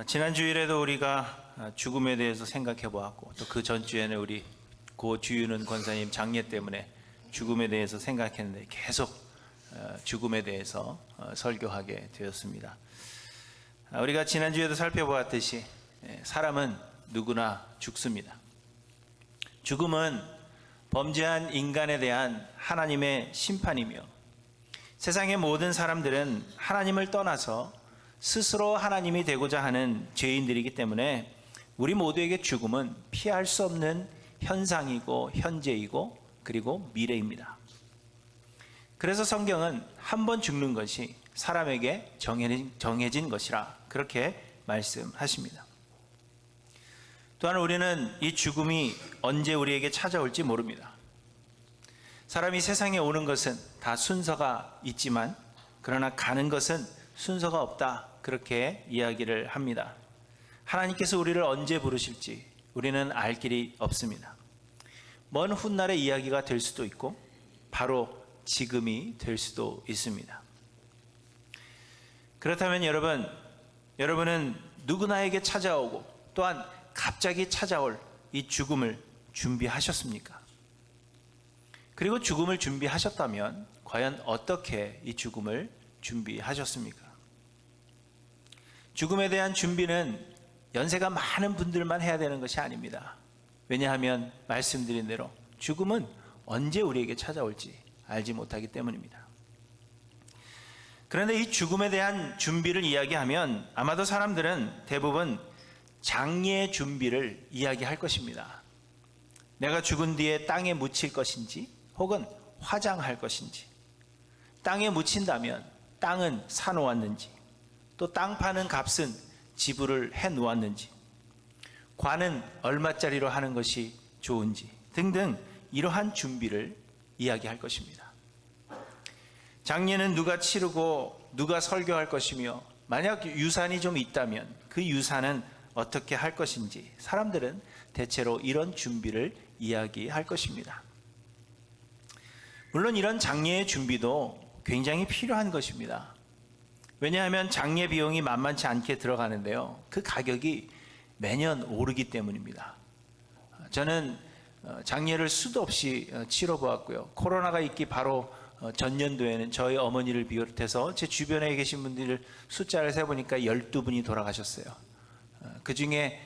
지난 주일에도 우리가 죽음에 대해서 생각해 보았고, 또 그 전주에는 우리 고 주윤은 권사님 장례 때문에 죽음에 대해서 생각했는데 계속 죽음에 대해서 설교하게 되었습니다. 우리가 지난주에도 살펴보았듯이 사람은 누구나 죽습니다. 죽음은 범죄한 인간에 대한 하나님의 심판이며, 세상의 모든 사람들은 하나님을 떠나서 스스로 하나님이 되고자 하는 죄인들이기 때문에 우리 모두에게 죽음은 피할 수 없는 현상이고 현재이고 그리고 미래입니다. 그래서 성경은 한 번 죽는 것이 사람에게 정해진 것이라 그렇게 말씀하십니다. 또한 우리는 이 죽음이 언제 우리에게 찾아올지 모릅니다. 사람이 세상에 오는 것은 다 순서가 있지만, 그러나 가는 것은 순서가 없다, 그렇게 이야기를 합니다. 하나님께서 우리를 언제 부르실지 우리는 알 길이 없습니다. 먼 훗날의 이야기가 될 수도 있고 바로 지금이 될 수도 있습니다. 그렇다면 여러분은 누구나에게 찾아오고 또한 갑자기 찾아올 이 죽음을 준비하셨습니까? 그리고 죽음을 준비하셨다면 과연 어떻게 이 죽음을 준비하셨습니까? 죽음에 대한 준비는 연세가 많은 분들만 해야 되는 것이 아닙니다. 왜냐하면 말씀드린 대로 죽음은 언제 우리에게 찾아올지 알지 못하기 때문입니다. 그런데 이 죽음에 대한 준비를 이야기하면 아마도 사람들은 대부분 장례 준비를 이야기할 것입니다. 내가 죽은 뒤에 땅에 묻힐 것인지 혹은 화장할 것인지, 땅에 묻힌다면 땅은 사놓았는지, 또 땅 파는 값은 지불을 해 놓았는지, 관은 얼마짜리로 하는 것이 좋은지 등등 이러한 준비를 이야기할 것입니다. 장례는 누가 치르고 누가 설교할 것이며, 만약 유산이 좀 있다면 그 유산은 어떻게 할 것인지 사람들은 대체로 이런 준비를 이야기할 것입니다. 물론 이런 장례의 준비도 굉장히 필요한 것입니다. 왜냐하면 장례 비용이 만만치 않게 들어가는데요, 그 가격이 매년 오르기 때문입니다. 저는 장례를 수도 없이 치러보았고요. 코로나가 있기 바로 전년도에는 저희 어머니를 비롯해서 제 주변에 계신 분들 숫자를 세보니까 12분이 돌아가셨어요. 그 중에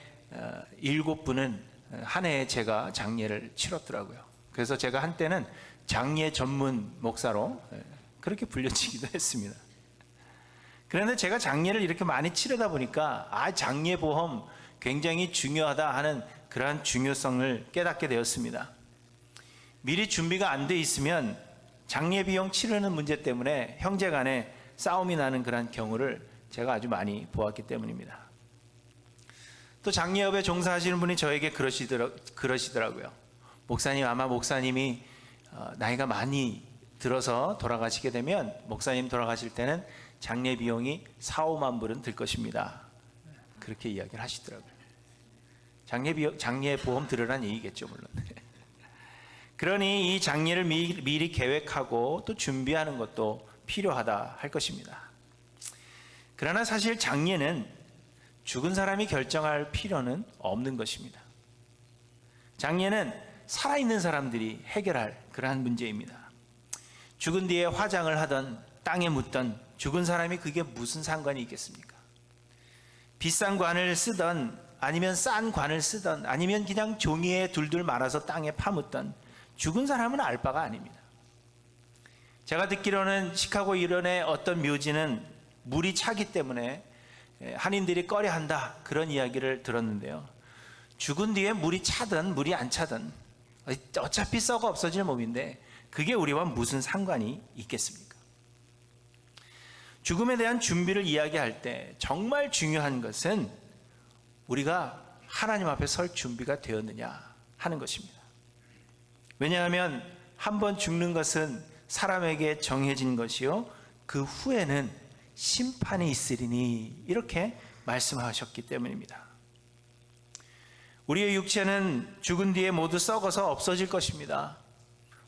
7분은 한 해에 제가 장례를 치렀더라고요. 그래서 제가 한때는 장례 전문 목사로 그렇게 불려지기도 했습니다. 그런데 제가 장례를 이렇게 많이 치르다 보니까 장례보험 굉장히 중요하다 하는 그러한 중요성을 깨닫게 되었습니다. 미리 준비가 안 돼 있으면 장례 비용 치르는 문제 때문에 형제 간에 싸움이 나는 그러한 경우를 제가 아주 많이 보았기 때문입니다. 또 장례업에 종사하시는 분이 저에게 그러시더라고요. 목사님, 아마 목사님이 나이가 많이 들어서 돌아가시게 되면 목사님 돌아가실 때는 장례 비용이 4, 5만 불은 들 것입니다. 그렇게 이야기를 하시더라고요. 장례 보험 들으란 얘기겠죠, 물론. 그러니 이 장례를 미리 계획하고 또 준비하는 것도 필요하다 할 것입니다. 그러나 사실 장례는 죽은 사람이 결정할 필요는 없는 것입니다. 장례는 살아있는 사람들이 해결할 그러한 문제입니다. 죽은 뒤에 화장을 하던 땅에 묻던 죽은 사람이 그게 무슨 상관이 있겠습니까? 비싼 관을 쓰던 아니면 싼 관을 쓰던 아니면 그냥 종이에 둘둘 말아서 땅에 파묻던 죽은 사람은 알 바가 아닙니다. 제가 듣기로는 시카고 일원의 어떤 묘지는 물이 차기 때문에 한인들이 꺼려한다, 그런 이야기를 들었는데요. 죽은 뒤에 물이 차든 물이 안 차든 어차피 썩어 없어질 몸인데 그게 우리와 무슨 상관이 있겠습니까? 죽음에 대한 준비를 이야기할 때 정말 중요한 것은 우리가 하나님 앞에 설 준비가 되었느냐 하는 것입니다. 왜냐하면 한 번 죽는 것은 사람에게 정해진 것이요 그 후에는 심판이 있으리니, 이렇게 말씀하셨기 때문입니다. 우리의 육체는 죽은 뒤에 모두 썩어서 없어질 것입니다.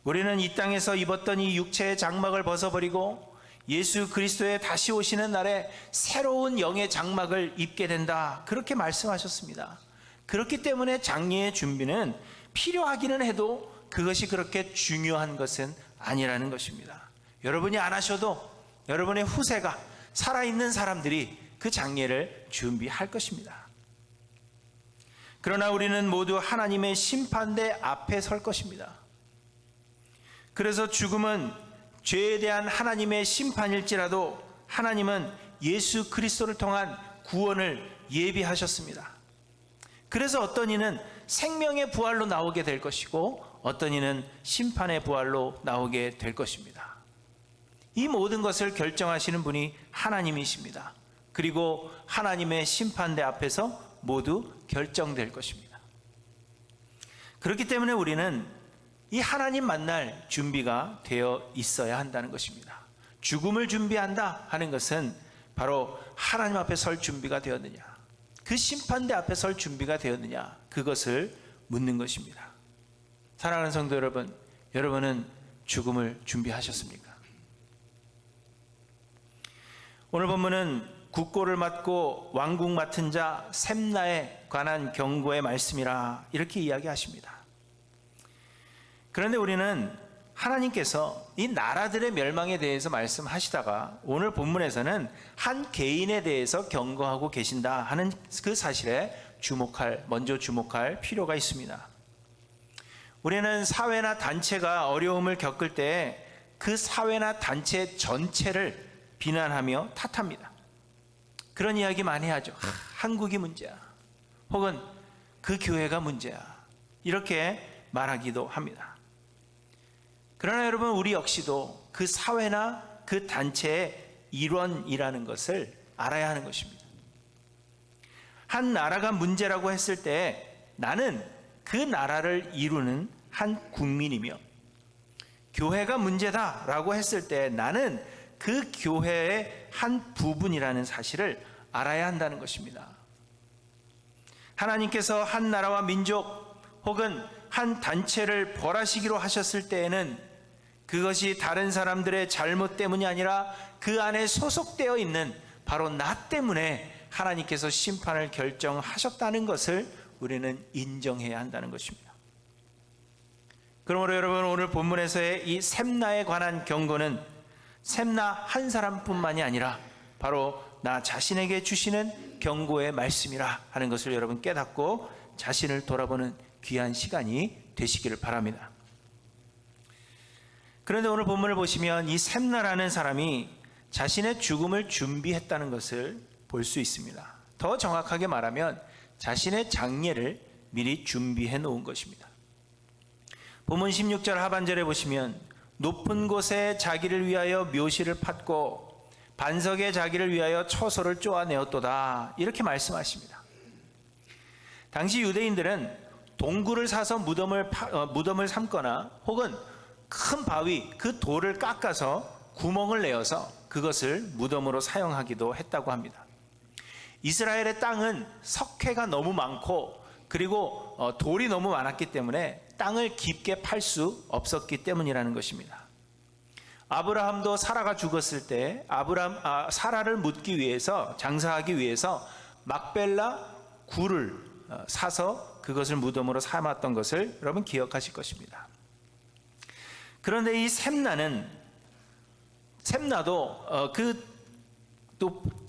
우리는 이 땅에서 입었던 이 육체의 장막을 벗어버리고 예수 그리스도의 다시 오시는 날에 새로운 영의 장막을 입게 된다, 그렇게 말씀하셨습니다. 그렇기 때문에 장례의 준비는 필요하기는 해도 그것이 그렇게 중요한 것은 아니라는 것입니다. 여러분이 안 하셔도 여러분의 후세가, 살아있는 사람들이 그 장례를 준비할 것입니다. 그러나 우리는 모두 하나님의 심판대 앞에 설 것입니다. 그래서 죽음은 죄에 대한 하나님의 심판일지라도 하나님은 예수 그리스도를 통한 구원을 예비하셨습니다. 그래서 어떤 이는 생명의 부활로 나오게 될 것이고 어떤 이는 심판의 부활로 나오게 될 것입니다. 이 모든 것을 결정하시는 분이 하나님이십니다. 그리고 하나님의 심판대 앞에서 모두 결정될 것입니다. 그렇기 때문에 우리는 이 하나님 만날 준비가 되어 있어야 한다는 것입니다. 죽음을 준비한다 하는 것은 바로 하나님 앞에 설 준비가 되었느냐, 그 심판대 앞에 설 준비가 되었느냐, 그것을 묻는 것입니다. 사랑하는 성도 여러분, 여러분은 죽음을 준비하셨습니까? 오늘 본문은 국고를 맡고 왕궁 맡은 자 셈나에 관한 경고의 말씀이라 이렇게 이야기하십니다. 그런데 우리는 하나님께서 이 나라들의 멸망에 대해서 말씀하시다가 오늘 본문에서는 한 개인에 대해서 경고하고 계신다 하는 그 사실에 먼저 주목할 필요가 있습니다. 우리는 사회나 단체가 어려움을 겪을 때 그 사회나 단체 전체를 비난하며 탓합니다. 그런 이야기 많이 하죠. 한국이 문제야, 혹은 그 교회가 문제야, 이렇게 말하기도 합니다. 그러나 여러분, 우리 역시도 그 사회나 그 단체의 일원이라는 것을 알아야 하는 것입니다. 한 나라가 문제라고 했을 때 나는 그 나라를 이루는 한 국민이며, 교회가 문제다라고 했을 때 나는 그 교회의 한 부분이라는 사실을 알아야 한다는 것입니다. 하나님께서 한 나라와 민족 혹은 한 단체를 벌하시기로 하셨을 때에는 그것이 다른 사람들의 잘못 때문이 아니라 그 안에 소속되어 있는 바로 나 때문에 하나님께서 심판을 결정하셨다는 것을 우리는 인정해야 한다는 것입니다. 그러므로 여러분, 오늘 본문에서의 이 셈나에 관한 경고는 셈나 한 사람뿐만이 아니라 바로 나 자신에게 주시는 경고의 말씀이라 하는 것을 여러분 깨닫고 자신을 돌아보는 귀한 시간이 되시기를 바랍니다. 그런데 오늘 본문을 보시면 이 셈나라는 사람이 자신의 죽음을 준비했다는 것을 볼 수 있습니다. 더 정확하게 말하면 자신의 장례를 미리 준비해 놓은 것입니다. 본문 16절 하반절에 보시면 높은 곳에 자기를 위하여 묘실을 팠고 반석에 자기를 위하여 처소를 쪼아내었도다, 이렇게 말씀하십니다. 당시 유대인들은 동굴을 사서 무덤을 삼거나 혹은 큰 바위, 그 돌을 깎아서 구멍을 내어서 그것을 무덤으로 사용하기도 했다고 합니다. 이스라엘의 땅은 석회가 너무 많고 그리고 돌이 너무 많았기 때문에 땅을 깊게 팔 수 없었기 때문이라는 것입니다. 아브라함도 사라가 죽었을 때 사라를 묻기 위해서, 장사하기 위해서 막벨라 굴을 사서 그것을 무덤으로 삼았던 것을 여러분 기억하실 것입니다. 그런데 이 셈나도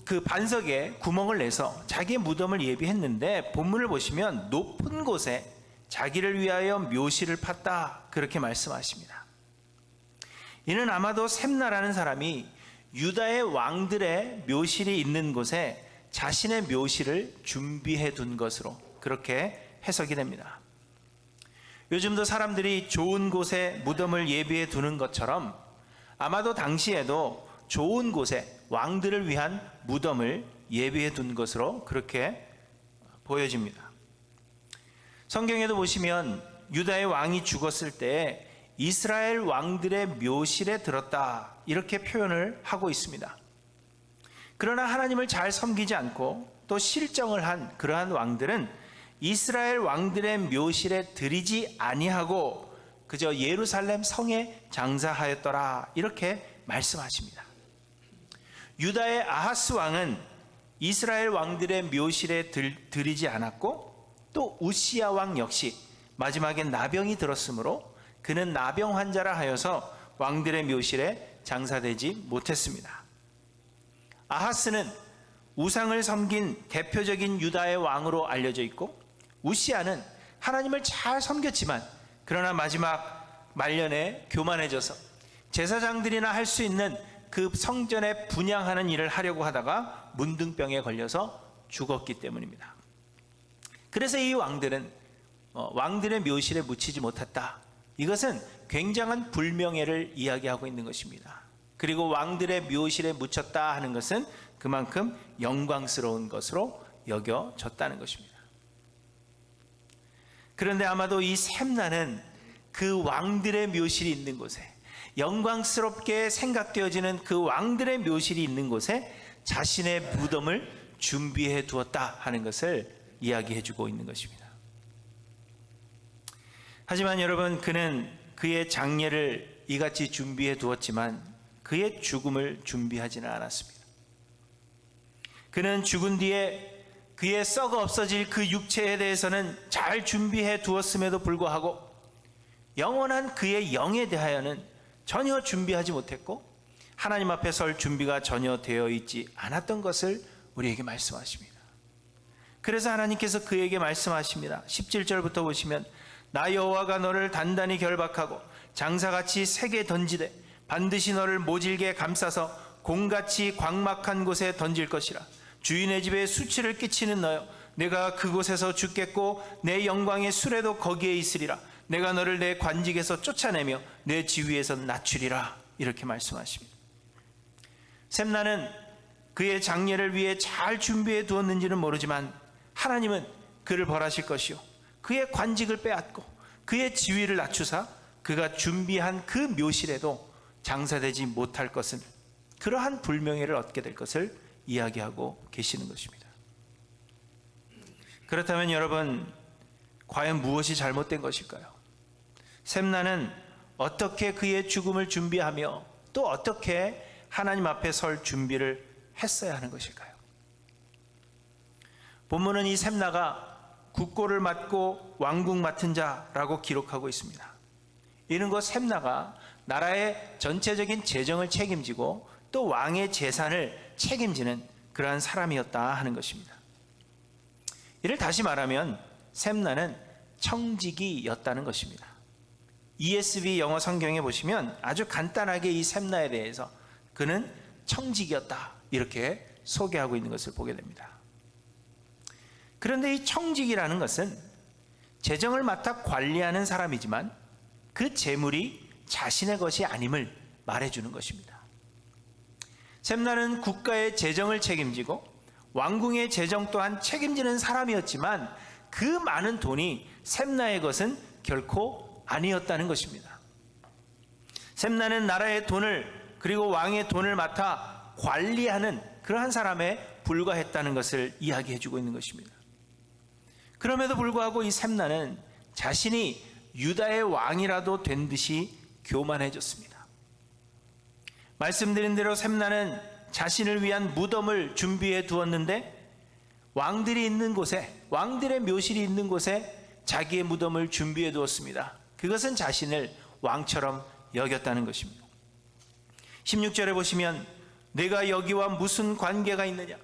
그 반석에 구멍을 내서 자기의 무덤을 예비했는데 본문을 보시면 높은 곳에 자기를 위하여 묘실을 팠다, 그렇게 말씀하십니다. 이는 아마도 셈나라는 사람이 유다의 왕들의 묘실이 있는 곳에 자신의 묘실을 준비해 둔 것으로 그렇게 해석이 됩니다. 요즘도 사람들이 좋은 곳에 무덤을 예비해 두는 것처럼 아마도 당시에도 좋은 곳에 왕들을 위한 무덤을 예비해 둔 것으로 그렇게 보여집니다. 성경에도 보시면 유다의 왕이 죽었을 때 이스라엘 왕들의 묘실에 들었다, 이렇게 표현을 하고 있습니다. 그러나 하나님을 잘 섬기지 않고 또 실정을 한 그러한 왕들은 이스라엘 왕들의 묘실에 들이지 아니하고 그저 예루살렘 성에 장사하였더라, 이렇게 말씀하십니다. 유다의 아하스 왕은 이스라엘 왕들의 묘실에 들이지 않았고, 또 우시야 왕 역시 마지막에 나병이 들었으므로 그는 나병 환자라 하여서 왕들의 묘실에 장사되지 못했습니다. 아하스는 우상을 섬긴 대표적인 유다의 왕으로 알려져 있고, 우시야는 하나님을 잘 섬겼지만 그러나 마지막 말년에 교만해져서 제사장들이나 할 수 있는 그 성전에 분향하는 일을 하려고 하다가 문둥병에 걸려서 죽었기 때문입니다. 그래서 이 왕들은 왕들의 묘실에 묻히지 못했다. 이것은 굉장한 불명예를 이야기하고 있는 것입니다. 그리고 왕들의 묘실에 묻혔다 하는 것은 그만큼 영광스러운 것으로 여겨졌다는 것입니다. 그런데 아마도 이 샘나는 그 왕들의 묘실이 있는 곳에, 영광스럽게 생각되어지는 그 왕들의 묘실이 있는 곳에 자신의 무덤을 준비해 두었다 하는 것을 이야기해 주고 있는 것입니다. 하지만 여러분, 그는 그의 장례를 이같이 준비해 두었지만 그의 죽음을 준비하지는 않았습니다. 그는 죽은 뒤에 그의 썩어 없어질 그 육체에 대해서는 잘 준비해 두었음에도 불구하고 영원한 그의 영에 대하여는 전혀 준비하지 못했고 하나님 앞에 설 준비가 전혀 되어 있지 않았던 것을 우리에게 말씀하십니다. 그래서 하나님께서 그에게 말씀하십니다. 17절부터 보시면, 나 여호와가 너를 단단히 결박하고 장사같이 세게 던지되 반드시 너를 모질게 감싸서 공같이 광막한 곳에 던질 것이라. 주인의 집에 수치를 끼치는 너여, 내가 그곳에서 죽겠고 내 영광의 수레도 거기에 있으리라. 내가 너를 내 관직에서 쫓아내며 내 지위에서 낮추리라. 이렇게 말씀하십니다. 샘나는 그의 장례를 위해 잘 준비해 두었는지는 모르지만 하나님은 그를 벌하실 것이요, 그의 관직을 빼앗고 그의 지위를 낮추사 그가 준비한 그 묘실에도 장사되지 못할 것은, 그러한 불명예를 얻게 될 것을 이야기하고 계시는 것입니다. 그렇다면 여러분, 과연 무엇이 잘못된 것일까요? 샘나는 어떻게 그의 죽음을 준비하며 또 어떻게 하나님 앞에 설 준비를 했어야 하는 것일까요? 본문은 이 샘나가 국고를 맡고 왕궁 맡은 자라고 기록하고 있습니다. 이는 곧 샘나가 나라의 전체적인 재정을 책임지고 또 왕의 재산을 책임지는 그러한 사람이었다 하는 것입니다. 이를 다시 말하면 샘나는 청지기였다는 것입니다. ESV 영어 성경에 보시면 아주 간단하게 이 샘나에 대해서 그는 청지기였다 이렇게 소개하고 있는 것을 보게 됩니다. 그런데 이 청지기라는 것은 재정을 맡아 관리하는 사람이지만 그 재물이 자신의 것이 아님을 말해주는 것입니다. 샘나는 국가의 재정을 책임지고 왕궁의 재정 또한 책임지는 사람이었지만 그 많은 돈이 샘나의 것은 결코 아니었다는 것입니다. 샘나는 나라의 돈을 그리고 왕의 돈을 맡아 관리하는 그러한 사람에 불과했다는 것을 이야기해 주고 있는 것입니다. 그럼에도 불구하고 이 샘나는 자신이 유다의 왕이라도 된 듯이 교만해졌습니다. 말씀드린 대로 샘나는 자신을 위한 무덤을 준비해 두었는데 왕들이 있는 곳에, 왕들의 묘실이 있는 곳에 자기의 무덤을 준비해 두었습니다. 그것은 자신을 왕처럼 여겼다는 것입니다. 16절에 보시면, 내가 여기와 무슨 관계가 있느냐,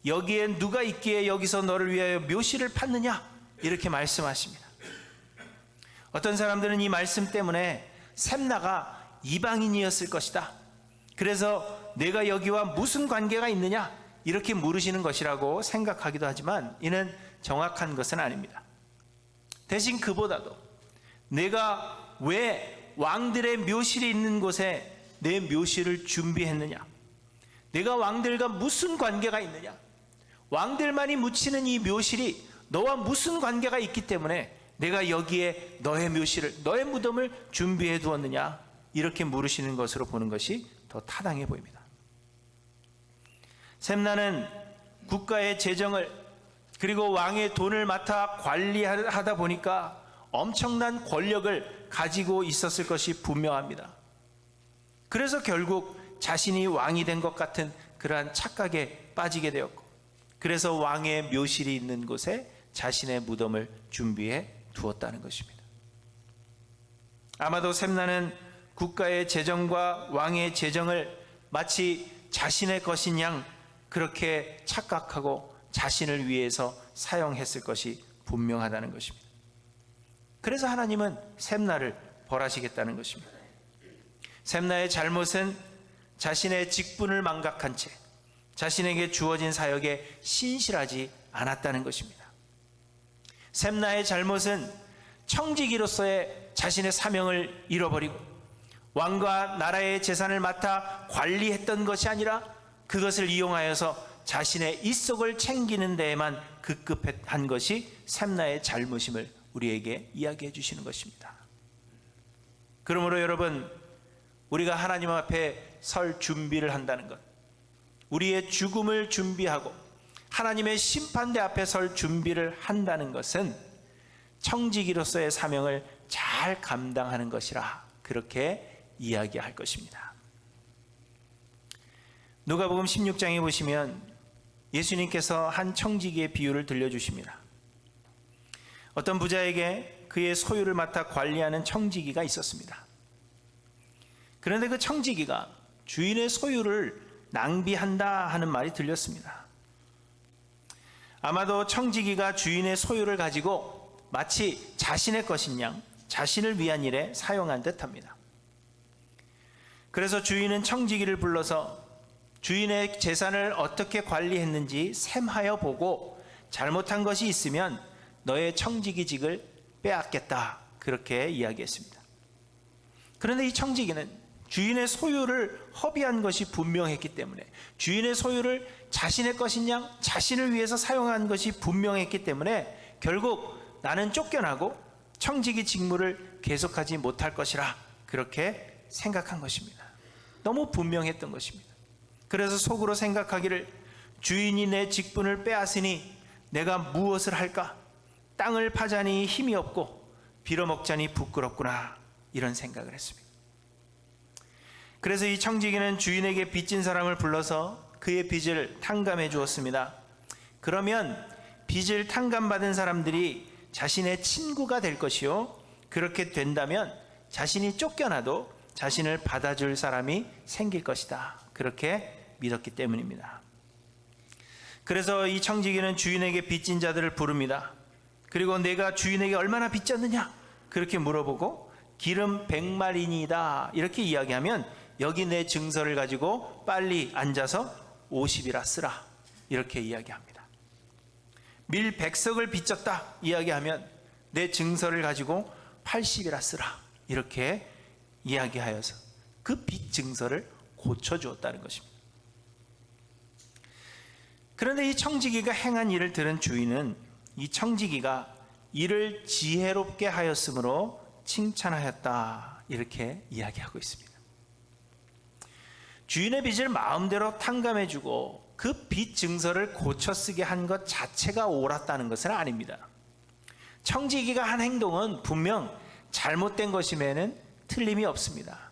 여기에 누가 있기에 여기서 너를 위하여 묘실을 팠느냐, 이렇게 말씀하십니다. 어떤 사람들은 이 말씀 때문에 샘나가 이방인이었을 것이다, 그래서 내가 여기와 무슨 관계가 있느냐 이렇게 물으시는 것이라고 생각하기도 하지만 이는 정확한 것은 아닙니다. 대신 그보다도 내가 왜 왕들의 묘실이 있는 곳에 내 묘실을 준비했느냐, 내가 왕들과 무슨 관계가 있느냐, 왕들만이 묻히는 이 묘실이 너와 무슨 관계가 있기 때문에 내가 여기에 너의 묘실을, 너의 무덤을 준비해 두었느냐, 이렇게 물으시는 것으로 보는 것이 더 타당해 보입니다. 샘나는 국가의 재정을 그리고 왕의 돈을 맡아 관리하다 보니까 엄청난 권력을 가지고 있었을 것이 분명합니다. 그래서 결국 자신이 왕이 된 것 같은 그러한 착각에 빠지게 되었고, 그래서 왕의 묘실이 있는 곳에 자신의 무덤을 준비해 두었다는 것입니다. 아마도 샘나는 국가의 재정과 왕의 재정을 마치 자신의 것인 양 그렇게 착각하고 자신을 위해서 사용했을 것이 분명하다는 것입니다. 그래서 하나님은 샘나를 벌하시겠다는 것입니다. 샘나의 잘못은 자신의 직분을 망각한 채 자신에게 주어진 사역에 신실하지 않았다는 것입니다. 샘나의 잘못은 청지기로서의 자신의 사명을 잃어버리고 왕과 나라의 재산을 맡아 관리했던 것이 아니라 그것을 이용하여서 자신의 입속을 챙기는 데에만 급급한 것이 샘나의 잘못임을 우리에게 이야기해 주시는 것입니다. 그러므로 여러분, 우리가 하나님 앞에 설 준비를 한다는 것, 우리의 죽음을 준비하고 하나님의 심판대 앞에 설 준비를 한다는 것은 청지기로서의 사명을 잘 감당하는 것이라 그렇게 이야기할 것입니다. 누가복음 16장에 보시면 예수님께서 한 청지기의 비유를 들려주십니다. 어떤 부자에게 그의 소유를 맡아 관리하는 청지기가 있었습니다. 그런데 그 청지기가 주인의 소유를 낭비한다 하는 말이 들렸습니다. 아마도 청지기가 주인의 소유를 가지고 마치 자신의 것인 양 자신을 위한 일에 사용한 듯합니다. 그래서 주인은 청지기를 불러서 주인의 재산을 어떻게 관리했는지 셈하여 보고 잘못한 것이 있으면 너의 청지기직을 빼앗겠다, 그렇게 이야기했습니다. 그런데 이 청지기는 주인의 소유를 허비한 것이 분명했기 때문에, 주인의 소유를 자신의 것인 양 자신을 위해서 사용한 것이 분명했기 때문에 결국 나는 쫓겨나고 청지기 직무를 계속하지 못할 것이라 그렇게 생각한 것입니다. 너무 분명했던 것입니다. 그래서 속으로 생각하기를, 주인이 내 직분을 빼앗으니 내가 무엇을 할까? 땅을 파자니 힘이 없고 빌어먹자니 부끄럽구나, 이런 생각을 했습니다. 그래서 이 청지기는 주인에게 빚진 사람을 불러서 그의 빚을 탕감해 주었습니다. 그러면 빚을 탕감받은 사람들이 자신의 친구가 될 것이요, 그렇게 된다면 자신이 쫓겨나도 자신을 받아줄 사람이 생길 것이다, 그렇게 믿었기 때문입니다. 그래서 이 청지기는 주인에게 빚진 자들을 부릅니다. 그리고 내가 주인에게 얼마나 빚졌느냐 그렇게 물어보고, 기름 100마리니다 이렇게 이야기하면 여기 내 증서를 가지고 빨리 앉아서 50이라 쓰라, 이렇게 이야기합니다. 밀 100석을 빚졌다 이야기하면 내 증서를 가지고 80이라 쓰라, 이렇게 이야기하여서 그 빚 증서를 고쳐주었다는 것입니다. 그런데 이 청지기가 행한 일을 들은 주인은 이 청지기가 이를 지혜롭게 하였으므로 칭찬하였다, 이렇게 이야기하고 있습니다. 주인의 빚을 마음대로 탕감해주고 그 빚 증서를 고쳐 쓰게 한 것 자체가 옳았다는 것은 아닙니다. 청지기가 한 행동은 분명 잘못된 것임에는 틀림이 없습니다.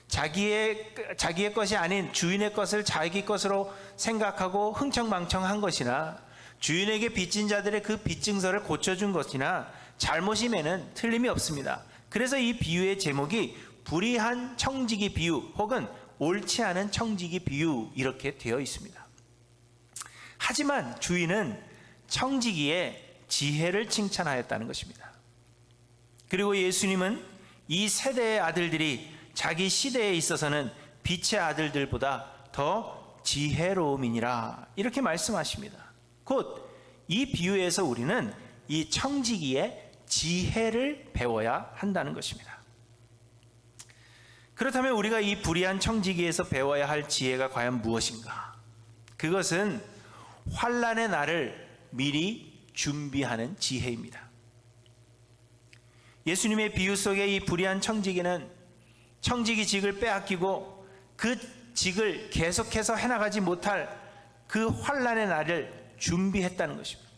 자기의 것이 아닌 주인의 것을 자기 것으로 생각하고 흥청망청한 것이나 주인에게 빚진 자들의 그 빚 증서를 고쳐준 것이나 잘못임에는 틀림이 없습니다. 그래서 이 비유의 제목이 불의한 청지기 비유 혹은 옳지 않은 청지기 비유, 이렇게 되어 있습니다. 하지만 주인은 청지기의 지혜를 칭찬하였다는 것입니다. 그리고 예수님은 이 세대의 아들들이 자기 시대에 있어서는 빛의 아들들보다 더 지혜로움이니라, 이렇게 말씀하십니다. 곧 이 비유에서 우리는 이 청지기의 지혜를 배워야 한다는 것입니다. 그렇다면 우리가 이 불의한 청지기에서 배워야 할 지혜가 과연 무엇인가? 그것은 환난의 날을 미리 준비하는 지혜입니다. 예수님의 비유 속의 이 불의한 청지기는 청지기 직을 빼앗기고 그 직을 계속해서 해나가지 못할 그 환난의 날을 준비했다는 것입니다.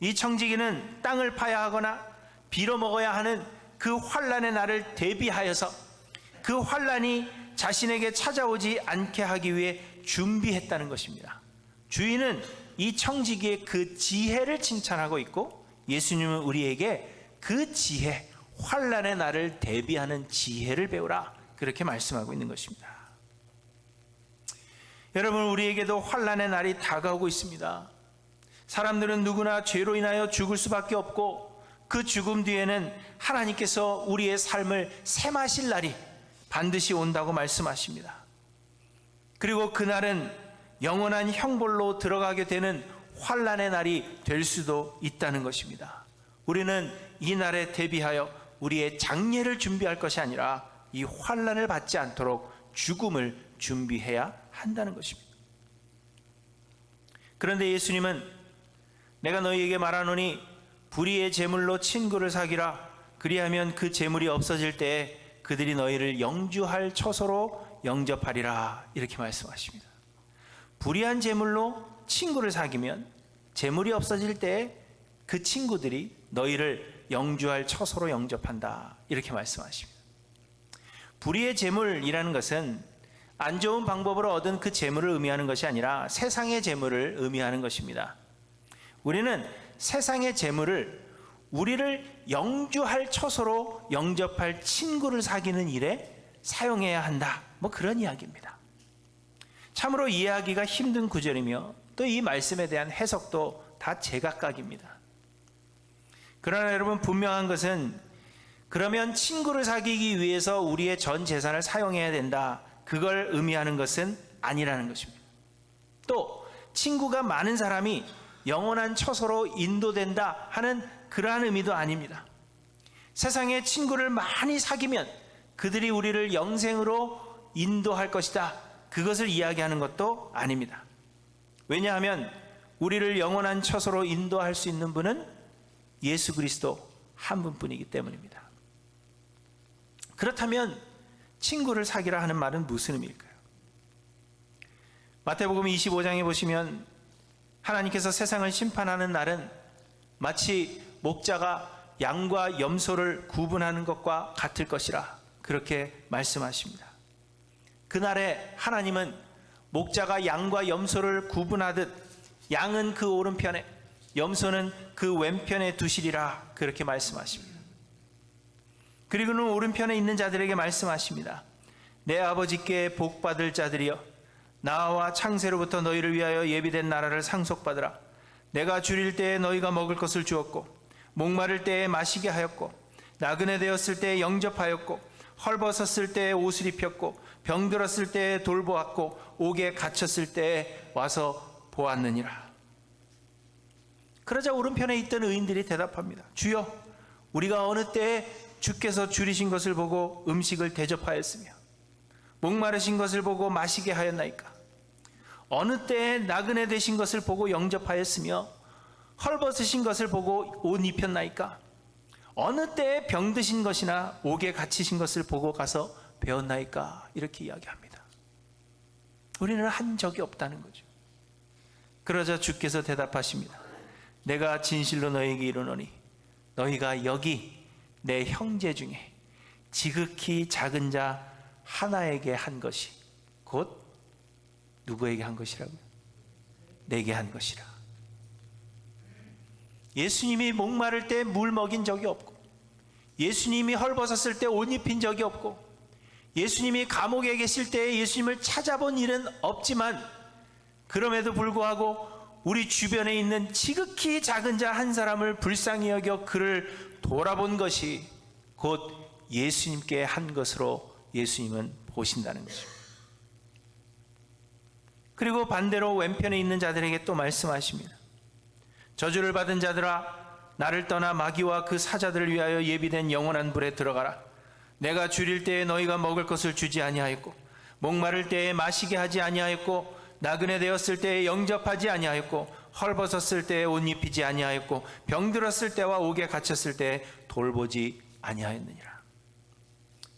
이 청지기는 땅을 파야 하거나 빌어먹어야 하는 그 환난의 날을 대비하여서 그 환난이 자신에게 찾아오지 않게 하기 위해 준비했다는 것입니다. 주인은 이 청지기의 그 지혜를 칭찬하고 있고, 예수님은 우리에게 그 지혜, 환난의 날을 대비하는 지혜를 배우라, 그렇게 말씀하고 있는 것입니다. 여러분, 우리에게도 환난의 날이 다가오고 있습니다. 사람들은 누구나 죄로 인하여 죽을 수밖에 없고, 그 죽음 뒤에는 하나님께서 우리의 삶을 셈하실 날이 반드시 온다고 말씀하십니다. 그리고 그날은 영원한 형벌로 들어가게 되는 환난의 날이 될 수도 있다는 것입니다. 우리는 이 날에 대비하여 우리의 장례를 준비할 것이 아니라 이 환난을 받지 않도록 죽음을 준비해야 한다는 것입니다. 그런데 예수님은 내가 너희에게 말하노니 불의의 제물로 친구를 사기라. 그리하면 그 제물이 없어질 때에 그들이 너희를 영주할 처소로 영접하리라, 이렇게 말씀하십니다. 불의한 제물로 친구를 사귀면 제물이 없어질 때에 그 친구들이 너희를 영주할 처소로 영접한다, 이렇게 말씀하십니다. 불의의 제물이라는 것은 안 좋은 방법으로 얻은 그 재물을 의미하는 것이 아니라 세상의 재물을 의미하는 것입니다. 우리는 세상의 재물을 우리를 영주할 처소로 영접할 친구를 사귀는 일에 사용해야 한다, 뭐 그런 이야기입니다. 참으로 이해하기가 힘든 구절이며 또 이 말씀에 대한 해석도 다 제각각입니다. 그러나 여러분, 분명한 것은 그러면 친구를 사귀기 위해서 우리의 전 재산을 사용해야 된다, 그걸 의미하는 것은 아니라는 것입니다. 또 친구가 많은 사람이 영원한 처소로 인도된다 하는 그러한 의미도 아닙니다. 세상에 친구를 많이 사귀면 그들이 우리를 영생으로 인도할 것이다, 그것을 이야기하는 것도 아닙니다. 왜냐하면 우리를 영원한 처소로 인도할 수 있는 분은 예수 그리스도 한 분뿐이기 때문입니다. 그렇다면 친구를 사귀라 하는 말은 무슨 의미일까요? 마태복음 25장에 보시면 하나님께서 세상을 심판하는 날은 마치 목자가 양과 염소를 구분하는 것과 같을 것이라, 그렇게 말씀하십니다. 그날에 하나님은 목자가 양과 염소를 구분하듯 양은 그 오른편에 염소는 그 왼편에 두시리라, 그렇게 말씀하십니다. 그리고는 오른편에 있는 자들에게 말씀하십니다. 내 아버지께 복받을 자들이여, 나와 창세로부터 너희를 위하여 예비된 나라를 상속받으라. 내가 줄일 때에 너희가 먹을 것을 주었고, 목마를 때에 마시게 하였고, 나그네 되었을 때에 영접하였고, 헐벗었을 때에 옷을 입혔고, 병들었을 때에 돌보았고, 옥에 갇혔을 때에 와서 보았느니라. 그러자 오른편에 있던 의인들이 대답합니다. 주여, 우리가 어느 때에 주께서 줄이신 것을 보고 음식을 대접하였으며 목마르신 것을 보고 마시게 하였나이까? 어느 때에 나그네 되신 것을 보고 영접하였으며 헐벗으신 것을 보고 옷 입혔나이까? 어느 때에 병드신 것이나 옥에 갇히신 것을 보고 가서 배웠나이까? 이렇게 이야기합니다. 우리는 한 적이 없다는 거죠. 그러자 주께서 대답하십니다. 내가 진실로 너희에게 이르노니 너희가 여기 내 형제 중에 지극히 작은 자 하나에게 한 것이 곧 누구에게 한 것이라고요? 내게 한 것이라. 예수님이 목마를 때 물 먹인 적이 없고, 예수님이 헐벗었을 때 옷 입힌 적이 없고, 예수님이 감옥에 계실 때 예수님을 찾아본 일은 없지만, 그럼에도 불구하고 우리 주변에 있는 지극히 작은 자 한 사람을 불쌍히 여겨 그를 돌아본 것이 곧 예수님께 한 것으로 예수님은 보신다는 것입니다. 그리고 반대로 왼편에 있는 자들에게 또 말씀하십니다. 저주를 받은 자들아, 나를 떠나 마귀와 그 사자들을 위하여 예비된 영원한 불에 들어가라. 내가 줄일 때에 너희가 먹을 것을 주지 아니하였고, 목마를 때에 마시게 하지 아니하였고, 나그네 되었을 때에 영접하지 아니하였고, 헐벗었을 때에 옷 입히지 아니하였고, 병들었을 때와 옥에 갇혔을 때에 돌보지 아니하였느니라.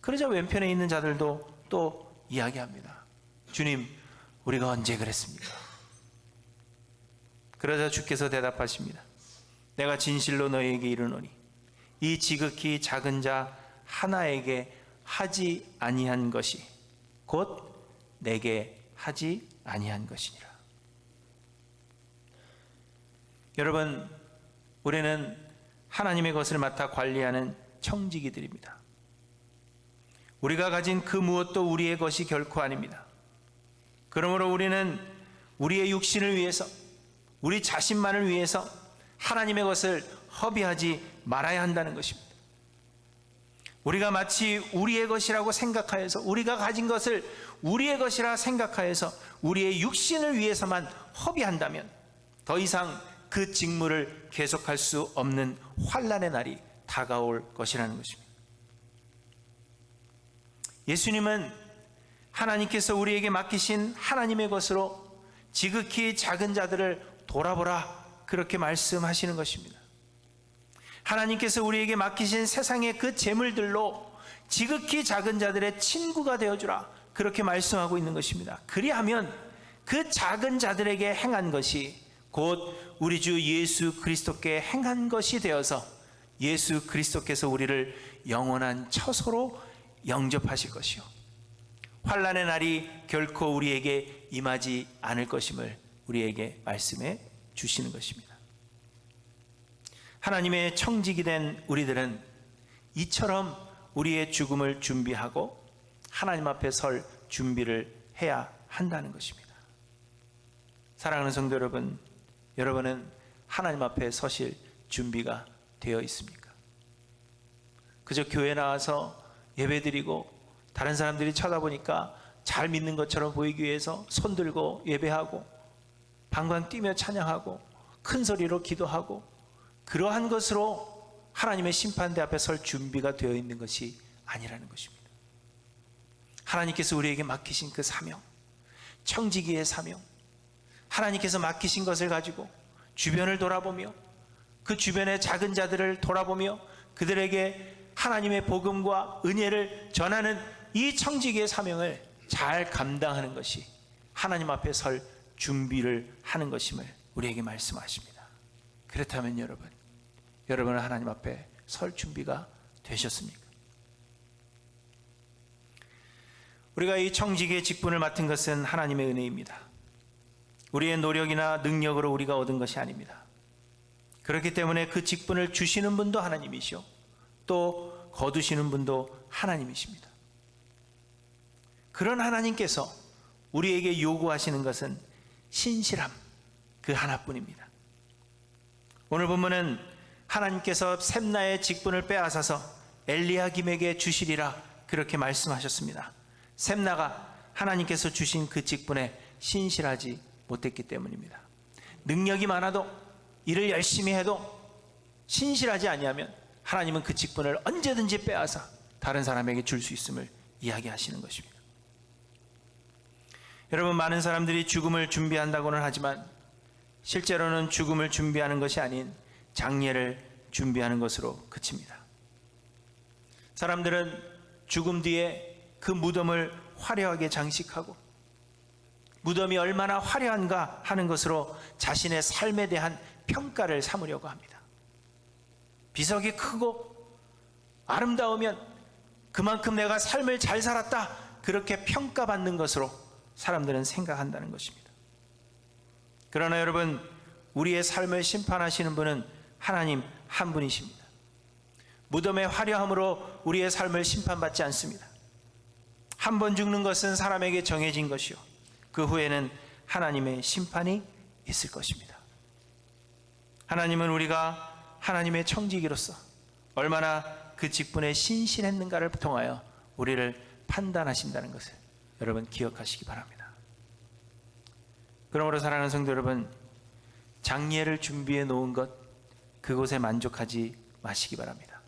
그러자 왼편에 있는 자들도 또 이야기합니다. 주님, 우리가 언제 그랬습니까? 그러자 주께서 대답하십니다. 내가 진실로 너희에게 이르노니 이 지극히 작은 자 하나에게 하지 아니한 것이 곧 내게 하지 아니한 것이니라. 여러분, 우리는 하나님의 것을 맡아 관리하는 청지기들입니다. 우리가 가진 그 무엇도 우리의 것이 결코 아닙니다. 그러므로 우리는 우리의 육신을 위해서, 우리 자신만을 위해서 하나님의 것을 허비하지 말아야 한다는 것입니다. 우리가 마치 우리의 것이라고 생각하여서, 우리가 가진 것을 우리의 것이라 생각하여서 우리의 육신을 위해서만 허비한다면 더 이상 그 직무를 계속할 수 없는 환난의 날이 다가올 것이라는 것입니다. 예수님은 하나님께서 우리에게 맡기신 하나님의 것으로 지극히 작은 자들을 돌아보라, 그렇게 말씀하시는 것입니다. 하나님께서 우리에게 맡기신 세상의 그 재물들로 지극히 작은 자들의 친구가 되어주라, 그렇게 말씀하고 있는 것입니다. 그리하면 그 작은 자들에게 행한 것이 곧 우리 주 예수 그리스도께 행한 것이 되어서 예수 그리스도께서 우리를 영원한 처소로 영접하실 것이요, 환난의 날이 결코 우리에게 임하지 않을 것임을 우리에게 말씀해 주시는 것입니다. 하나님의 청지기 된 우리들은 이처럼 우리의 죽음을 준비하고 하나님 앞에 설 준비를 해야 한다는 것입니다. 사랑하는 성도 여러분, 여러분은 하나님 앞에 서실 준비가 되어 있습니까? 그저 교회 나와서 예배드리고 다른 사람들이 쳐다보니까 잘 믿는 것처럼 보이기 위해서 손 들고 예배하고 방광 뛰며 찬양하고 큰 소리로 기도하고, 그러한 것으로 하나님의 심판대 앞에 설 준비가 되어 있는 것이 아니라는 것입니다. 하나님께서 우리에게 맡기신 그 사명, 청지기의 사명, 하나님께서 맡기신 것을 가지고 주변을 돌아보며 그 주변의 작은 자들을 돌아보며 그들에게 하나님의 복음과 은혜를 전하는 이 청지기의 사명을 잘 감당하는 것이 하나님 앞에 설 준비를 하는 것임을 우리에게 말씀하십니다. 그렇다면 여러분은 하나님 앞에 설 준비가 되셨습니까? 우리가 이 청지기의 직분을 맡은 것은 하나님의 은혜입니다. 우리의 노력이나 능력으로 우리가 얻은 것이 아닙니다. 그렇기 때문에 그 직분을 주시는 분도 하나님이시오, 또 거두시는 분도 하나님이십니다. 그런 하나님께서 우리에게 요구하시는 것은 신실함, 그 하나뿐입니다. 오늘 본문은 하나님께서 셈나의 직분을 빼앗아서 엘리야김에게 주시리라, 그렇게 말씀하셨습니다. 셈나가 하나님께서 주신 그 직분에 신실하지 못했기 때문입니다. 능력이 많아도, 일을 열심히 해도 신실하지 아니하면 하나님은 그 직분을 언제든지 빼앗아 다른 사람에게 줄 수 있음을 이야기하시는 것입니다. 여러분, 많은 사람들이 죽음을 준비한다고는 하지만 실제로는 죽음을 준비하는 것이 아닌 장례를 준비하는 것으로 그칩니다. 사람들은 죽음 뒤에 그 무덤을 화려하게 장식하고 무덤이 얼마나 화려한가 하는 것으로 자신의 삶에 대한 평가를 삼으려고 합니다. 비석이 크고 아름다우면 그만큼 내가 삶을 잘 살았다, 그렇게 평가받는 것으로 사람들은 생각한다는 것입니다. 그러나 여러분, 우리의 삶을 심판하시는 분은 하나님 한 분이십니다. 무덤의 화려함으로 우리의 삶을 심판받지 않습니다. 한 번 죽는 것은 사람에게 정해진 것이요, 그 후에는 하나님의 심판이 있을 것입니다. 하나님은 우리가 하나님의 청지기로서 얼마나 그 직분에 신실했는가를 통하여 우리를 판단하신다는 것을 여러분 기억하시기 바랍니다. 그러므로 사랑하는 성도 여러분, 장례를 준비해 놓은 것, 그곳에 만족하지 마시기 바랍니다.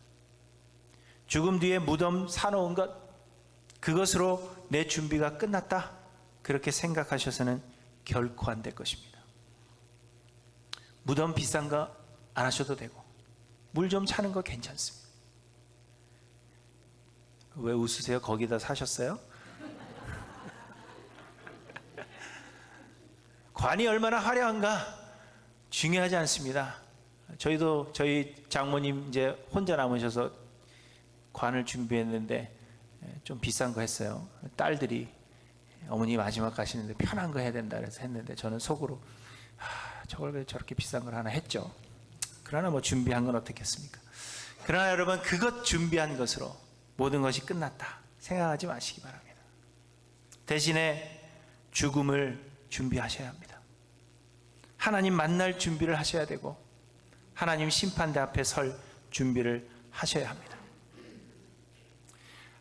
죽음 뒤에 무덤 사놓은 것, 그것으로 내 준비가 끝났다, 그렇게 생각하셔서는 결코 안 될 것입니다. 무덤 비싼 거 안 하셔도 되고 물 좀 차는 거 괜찮습니다. 왜 웃으세요? 거기다 사셨어요? 관이 얼마나 화려한가 중요하지 않습니다. 저희도 저희 장모님 이제 혼자 남으셔서 관을 준비했는데 좀 비싼 거 했어요. 딸들이 어머니 마지막 가시는데 편한 거 해야 된다 그래서 했는데 저는 속으로 저걸 왜 저렇게 비싼 걸 하나 했죠. 그러나 뭐 준비한 건 어떻겠습니까? 그러나 여러분, 그것 준비한 것으로 모든 것이 끝났다 생각하지 마시기 바랍니다. 대신에 죽음을 준비하셔야 합니다. 하나님 만날 준비를 하셔야 되고 하나님 심판대 앞에 설 준비를 하셔야 합니다.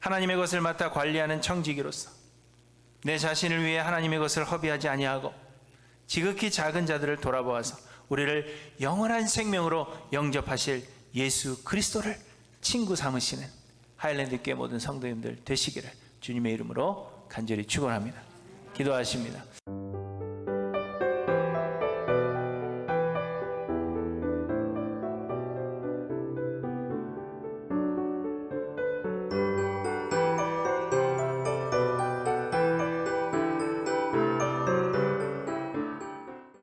하나님의 것을 맡아 관리하는 청지기로서 내 자신을 위해 하나님의 것을 허비하지 아니하고 지극히 작은 자들을 돌아보아서 우리를 영원한 생명으로 영접하실 예수 그리스도를 친구 삼으시는 하일랜드 교회 모든 성도님들 되시기를 주님의 이름으로 간절히 축원합니다. 기도하십니다.